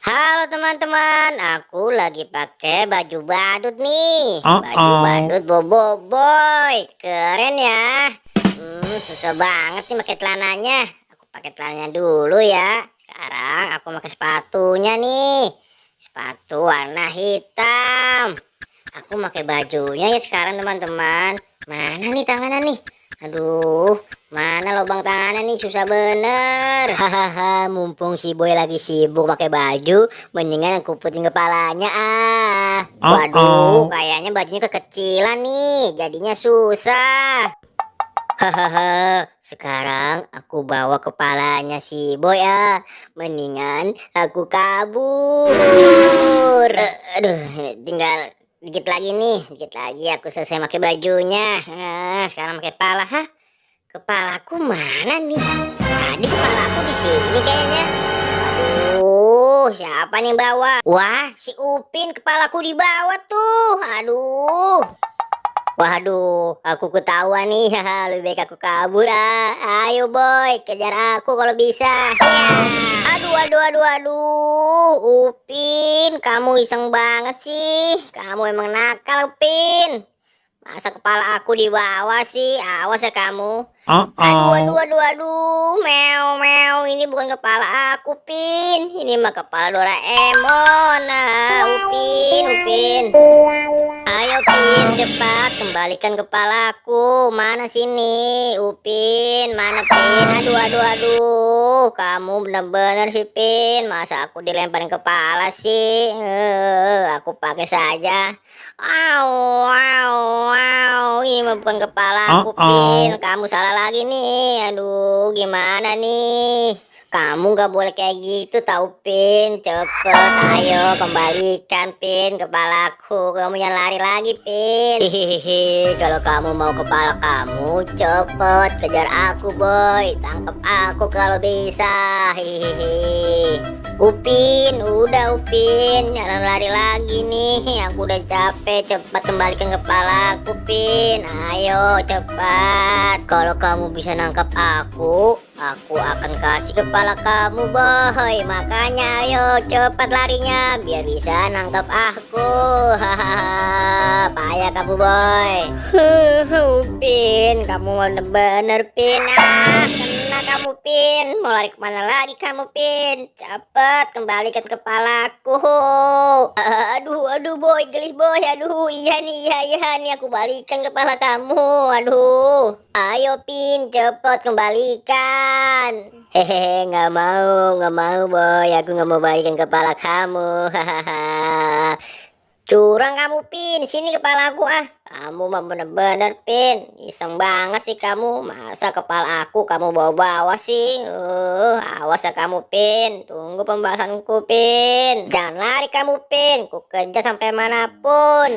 Halo teman-teman, aku lagi pakai baju badut nih. Baju Uh-oh. badut boboiboy, keren ya. Susah banget nih pakai celananya. Aku pakai celananya dulu ya. Sekarang aku pakai sepatunya nih. Sepatu warna hitam. Aku pakai bajunya ya sekarang teman-teman. Mana nih tangannya nih? Aduh, mana lubang tangannya nih, susah bener. Hahaha, mumpung si boy lagi sibuk pakai baju, mendingan aku puting kepalanya ah. Waduh, Uh-oh. kayaknya bajunya kekecilan nih, jadinya susah. Hahaha, sekarang aku bawa kepalanya si boy ah. Mendingan aku kabur. Aduh, tinggal dikit lagi nih, dikit lagi aku selesai pakai bajunya. Sekarang pakai kepala. Hah? Kepalaku mana nih? Tadi kepalaku di sini kayaknya. Aduh, siapa nih yang bawa? Wah, si Upin kepalaku di bawah tuh. Aduh. Waduh, aku ketahuan nih. Haha, lebih baik aku kabur ah. Ayo boy, kejar aku kalau bisa. Ya. Aduh, aduh, aduh, aduh. Upin, kamu iseng banget sih. Kamu emang nakal, Upin. Masa kepala aku di bawah sih? Awas ya kamu. Aduh, aduh, Uh-oh. aduh, aduh. Meow, meow. Ini bukan kepala aku, Pin. Ini mah kepala Doraemon. Nah, Upin, Upin. Ayo Pin, cepat kembalikan kepalaku. Mana sini, Upin? Mana Pin? Aduh, aduh, aduh. Kamu benar-benar sih Pin. Masa aku dilemparin kepala sih? Aku pakai saja. Au, au, au. Ini mah bukan kepalaku Pin. Uh-oh. Kamu salah lagi nih. Aduh, gimana nih? Kamu gak boleh kayak gitu tahu Pin. Cepet ayo kembalikan Pin kepalaku. Kamu jangan lari lagi Pin. Hihihi, kalau kamu mau kepala kamu cepet kejar aku boy. Tangkap aku kalau bisa. Hihihi. Upin, udah Upin, jangan lari lagi nih. Aku udah capek, cepat kembalikan kepalaku Pin. Ayo cepat. Kalau kamu bisa nangkap aku akan kasih kepala kamu boy. Makanya ayo cepat larinya biar bisa nangkap aku. Hahaha, payah kamu boy. Upin, kamu bener-bener Pin. Kena kamu Pin. Mau lari kemana lagi kamu Pin? Cepet kembalikan kepalaku. Aduh, aduh boy, gelis boy. Aduh, iya nih aku balikan kepala kamu. Aduh. Ayo Pin, cepet kembalikan. Hehehe, nggak mau boy. Aku nggak mau balikan kepala kamu. Hahaha. Curang kamu Pin, sini kepalaku ah. Kamu mah bener-bener Pin, iseng banget sih kamu. Masa kepala aku kamu bawa-bawa sih? Awas ya kamu Pin. Tunggu pembahasanku Pin. Jangan lari kamu Pin, ku kejar sampai manapun.